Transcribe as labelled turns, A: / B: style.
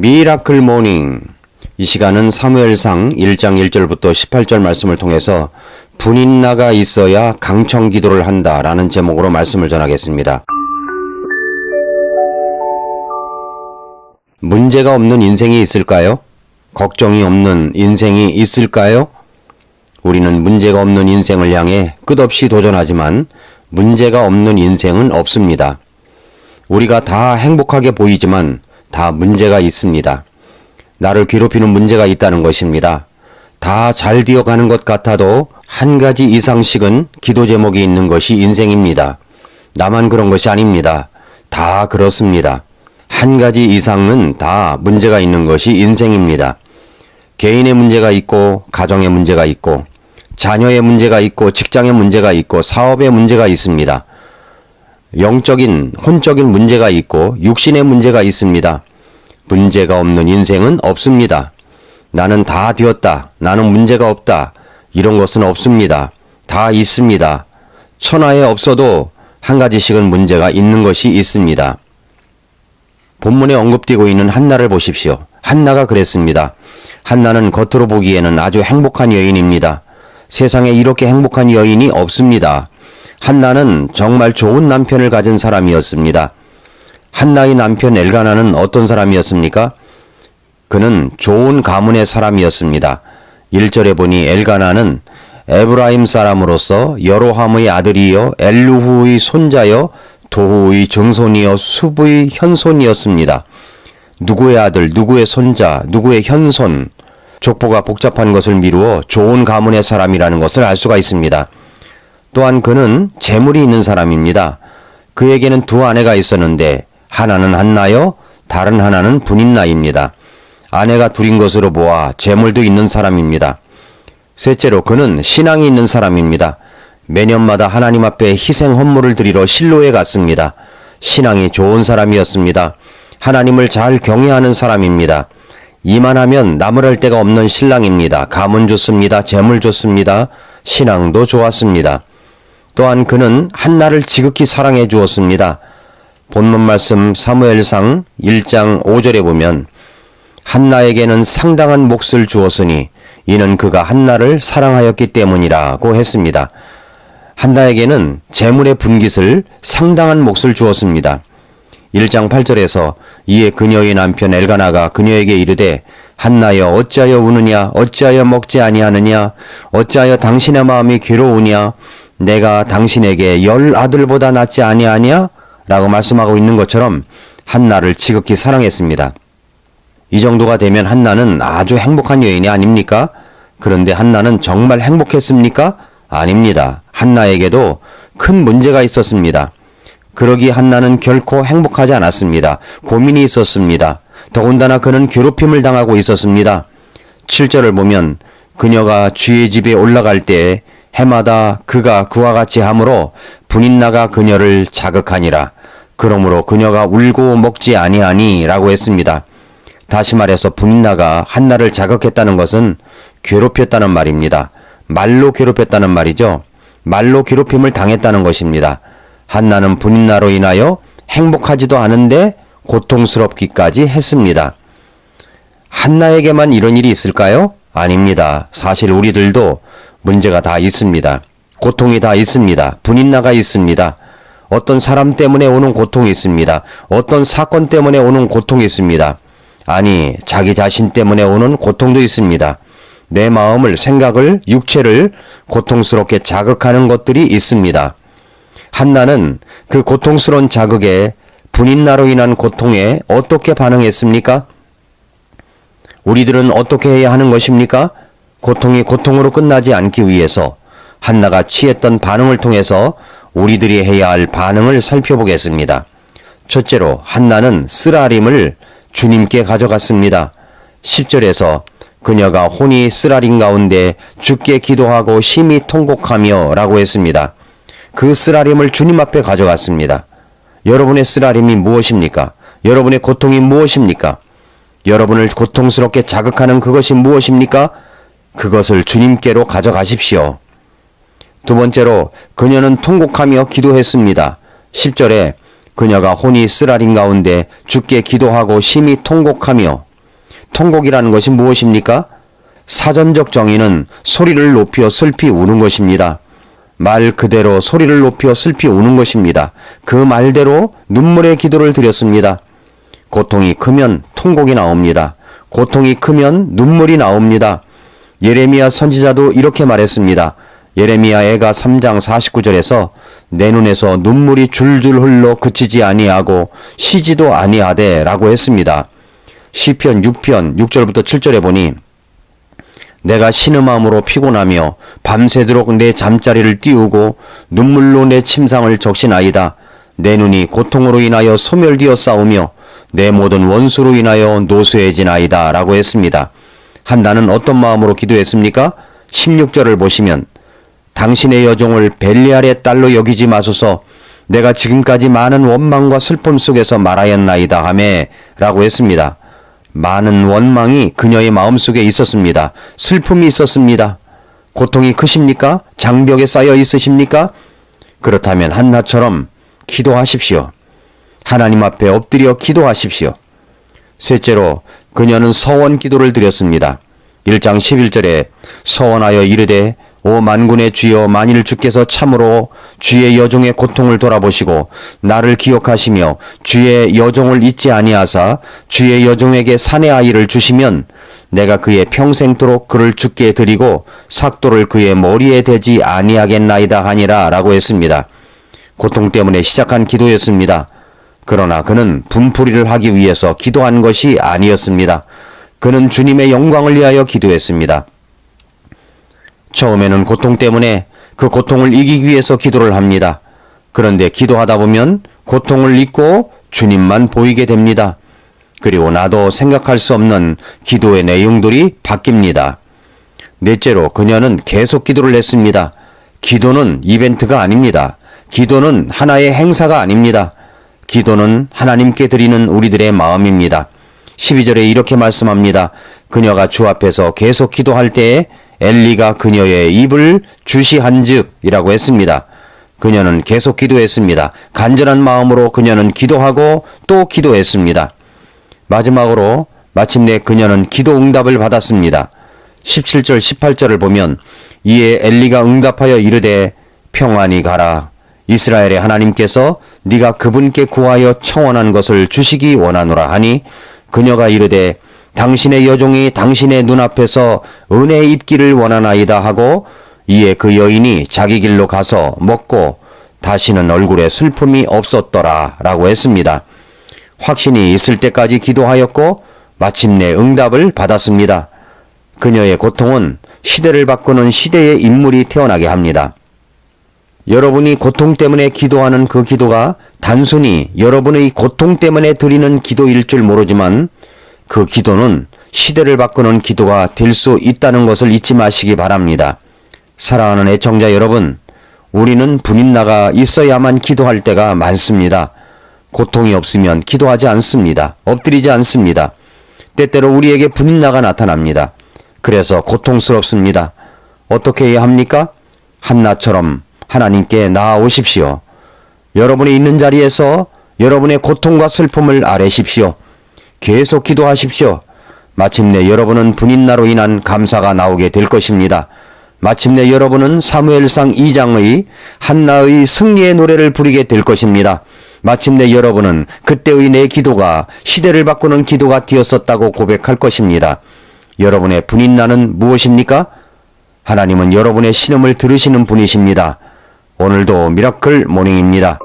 A: 미라클 모닝. 이 시간은 사무엘상 1장 1절부터 18절 말씀을 통해서 분인나가 있어야 강청 기도를 한다 라는 제목으로 말씀을 전하겠습니다. 문제가 없는 인생이 있을까요? 걱정이 없는 인생이 있을까요? 우리는 문제가 없는 인생을 향해 끝없이 도전하지만 문제가 없는 인생은 없습니다. 우리가 다 행복하게 보이지만 다 문제가 있습니다. 나를 괴롭히는 문제가 있다는 것입니다. 다 잘 되어가는 것 같아도 한 가지 이상씩은 기도 제목이 있는 것이 인생입니다. 나만 그런 것이 아닙니다. 다 그렇습니다. 한 가지 이상은 다 문제가 있는 것이 인생입니다. 개인의 문제가 있고, 가정의 문제가 있고, 자녀의 문제가 있고, 직장의 문제가 있고, 사업의 문제가 있습니다. 영적인, 혼적인 문제가 있고, 육신의 문제가 있습니다. 문제가 없는 인생은 없습니다. 나는 다 되었다. 나는 문제가 없다. 이런 것은 없습니다. 다 있습니다. 천하에 없어도 한 가지씩은 문제가 있는 것이 있습니다. 본문에 언급되고 있는 한나를 보십시오. 한나가 그랬습니다. 한나는 겉으로 보기에는 아주 행복한 여인입니다. 세상에 이렇게 행복한 여인이 없습니다. 한나는 정말 좋은 남편을 가진 사람이었습니다. 한나의 남편 엘가나는 어떤 사람이었습니까? 그는 좋은 가문의 사람이었습니다. 1절에 보니 엘가나는 에브라임 사람으로서 여로함의 아들이요 엘루후의 손자요 도후의 증손이요 숲의 현손이었습니다. 누구의 아들, 누구의 손자, 누구의 현손, 족보가 복잡한 것을 미루어 좋은 가문의 사람이라는 것을 알 수가 있습니다. 또한 그는 재물이 있는 사람입니다. 그에게는 두 아내가 있었는데 하나는 한나요, 다른 하나는 분인나입니다. 아내가 둘인 것으로 보아 재물도 있는 사람입니다. 셋째로 그는 신앙이 있는 사람입니다. 매년마다 하나님 앞에 희생 헌물을 드리러 실로에 갔습니다. 신앙이 좋은 사람이었습니다. 하나님을 잘 경외하는 사람입니다. 이만하면 나무랄 데가 없는 신랑입니다. 가문 좋습니다. 재물 좋습니다. 신앙도 좋았습니다. 또한 그는 한나를 지극히 사랑해 주었습니다. 본문 말씀 사무엘상 1장 5절에 보면 한나에게는 상당한 몫을 주었으니 이는 그가 한나를 사랑하였기 때문이라고 했습니다. 한나에게는 재물의 분깃을 상당한 몫을 주었습니다. 1장 8절에서 이에 그녀의 남편 엘가나가 그녀에게 이르되 한나여 어찌하여 우느냐 어찌하여 먹지 아니하느냐 어찌하여 당신의 마음이 괴로우냐 내가 당신에게 10 아들보다 낫지 아니하냐 라고 말씀하고 있는 것처럼 한나를 지극히 사랑했습니다. 이 정도가 되면 한나는 아주 행복한 여인이 아닙니까? 그런데 한나는 정말 행복했습니까? 아닙니다. 한나에게도 큰 문제가 있었습니다. 그러기 한나는 결코 행복하지 않았습니다. 고민이 있었습니다. 더군다나 그는 괴롭힘을 당하고 있었습니다. 7절을 보면 그녀가 주의 집에 올라갈 때 해마다 그가 그와 같이 함으로 분인나가 그녀를 자극하니라. 그러므로 그녀가 울고 먹지 아니하니 라고 했습니다. 다시 말해서 분인나가 한나를 자극했다는 것은 괴롭혔다는 말입니다. 말로 괴롭혔다는 말이죠. 말로 괴롭힘을 당했다는 것입니다. 한나는 분인나로 인하여 행복하지도 않은데 고통스럽기까지 했습니다. 한나에게만 이런 일이 있을까요? 아닙니다. 사실 우리들도 문제가 다 있습니다. 고통이 다 있습니다. 분인나가 있습니다. 어떤 사람 때문에 오는 고통이 있습니다. 어떤 사건 때문에 오는 고통이 있습니다. 아니, 자기 자신 때문에 오는 고통도 있습니다. 내 마음을, 생각을, 육체를 고통스럽게 자극하는 것들이 있습니다. 한나는 그 고통스러운 자극에 분인나로 인한 고통에 어떻게 반응했습니까? 우리들은 어떻게 해야 하는 것입니까? 고통이 고통으로 끝나지 않기 위해서 한나가 취했던 반응을 통해서 우리들이 해야 할 반응을 살펴보겠습니다. 첫째로 한나는 쓰라림을 주님께 가져갔습니다. 10절에서 그녀가 혼이 쓰라림 가운데 주께 기도하고 심히 통곡하며 라고 했습니다. 그 쓰라림을 주님 앞에 가져갔습니다. 여러분의 쓰라림이 무엇입니까? 여러분의 고통이 무엇입니까? 여러분을 고통스럽게 자극하는 그것이 무엇입니까? 그것을 주님께로 가져가십시오. 두 번째로 그녀는 통곡하며 기도했습니다. 10절에 그녀가 혼이 쓰라린 가운데 주께 기도하고 심히 통곡하며 통곡이라는 것이 무엇입니까? 사전적 정의는 소리를 높여 슬피 우는 것입니다. 말 그대로 소리를 높여 슬피 우는 것입니다. 그 말대로 눈물의 기도를 드렸습니다. 고통이 크면 통곡이 나옵니다. 고통이 크면 눈물이 나옵니다. 예레미야 선지자도 이렇게 말했습니다. 예레미야애가 3장 49절에서 내 눈에서 눈물이 줄줄 흘러 그치지 아니하고 쉬지도 아니하되 라고 했습니다. 시편 6편 6절부터 7절에 보니 내가 신음함으로 피곤하며 밤새도록 내 잠자리를 띄우고 눈물로 내 침상을 적시나이다. 내 눈이 고통으로 인하여 소멸되어 싸우며 내 모든 원수로 인하여 노쇠해지나이다 라고 했습니다. 한나는 어떤 마음으로 기도했습니까? 16절을 보시면 당신의 여종을 벨리알의 딸로 여기지 마소서 내가 지금까지 많은 원망과 슬픔 속에서 말하였나이다 하매 라고 했습니다. 많은 원망이 그녀의 마음속에 있었습니다. 슬픔이 있었습니다. 고통이 크십니까? 장벽에 쌓여 있으십니까? 그렇다면 한나처럼 기도하십시오. 하나님 앞에 엎드려 기도하십시오. 셋째로 그녀는 서원 기도를 드렸습니다. 1장 11절에 서원하여 이르되 오 만군의 주여 만일 주께서 참으로 주의 여종의 고통을 돌아보시고 나를 기억하시며 주의 여종을 잊지 아니하사 주의 여종에게 사내 아이를 주시면 내가 그의 평생토록 그를 주께 드리고 삭도를 그의 머리에 대지 아니하겠나이다 하니라 라고 했습니다. 고통 때문에 시작한 기도였습니다. 그러나 그는 분풀이를 하기 위해서 기도한 것이 아니었습니다. 그는 주님의 영광을 위하여 기도했습니다. 처음에는 고통 때문에 그 고통을 이기기 위해서 기도를 합니다. 그런데 기도하다 보면 고통을 잊고 주님만 보이게 됩니다. 그리고 나도 생각할 수 없는 기도의 내용들이 바뀝니다. 넷째로 그녀는 계속 기도를 했습니다. 기도는 이벤트가 아닙니다. 기도는 하나의 행사가 아닙니다. 기도는 하나님께 드리는 우리들의 마음입니다. 12절에 이렇게 말씀합니다. 그녀가 주 앞에서 계속 기도할 때에 엘리가 그녀의 입을 주시한즉 이라고 했습니다. 그녀는 계속 기도했습니다. 간절한 마음으로 그녀는 기도하고 또 기도했습니다. 마지막으로 마침내 그녀는 기도 응답을 받았습니다. 17절 18절을 보면 이에 엘리가 응답하여 이르되 평안히 가라. 이스라엘의 하나님께서 네가 그분께 구하여 청원한 것을 주시기 원하노라 하니 그녀가 이르되 당신의 여종이 당신의 눈앞에서 은혜 입기를 원하나이다 하고 이에 그 여인이 자기 길로 가서 먹고 다시는 얼굴에 슬픔이 없었더라 라고 했습니다. 확신이 있을 때까지 기도하였고 마침내 응답을 받았습니다. 그녀의 고통은 시대를 바꾸는 시대의 인물이 태어나게 합니다. 여러분이 고통 때문에 기도하는 그 기도가 단순히 여러분의 고통 때문에 드리는 기도일 줄 모르지만 그 기도는 시대를 바꾸는 기도가 될 수 있다는 것을 잊지 마시기 바랍니다. 사랑하는 애청자 여러분, 우리는 분인나가 있어야만 기도할 때가 많습니다. 고통이 없으면 기도하지 않습니다. 엎드리지 않습니다. 때때로 우리에게 분인나가 나타납니다. 그래서 고통스럽습니다. 어떻게 해야 합니까? 한나처럼 하나님께 나아오십시오. 여러분이 있는 자리에서 여러분의 고통과 슬픔을 아뢰십시오. 계속 기도하십시오. 마침내 여러분은 분인나로 인한 감사가 나오게 될 것입니다. 마침내 여러분은 사무엘상 2장의 한나의 승리의 노래를 부르게 될 것입니다. 마침내 여러분은 그때의 내 기도가 시대를 바꾸는 기도가 되었었다고 고백할 것입니다. 여러분의 분인나는 무엇입니까? 하나님은 여러분의 신음을 들으시는 분이십니다. 오늘도 미라클 모닝입니다.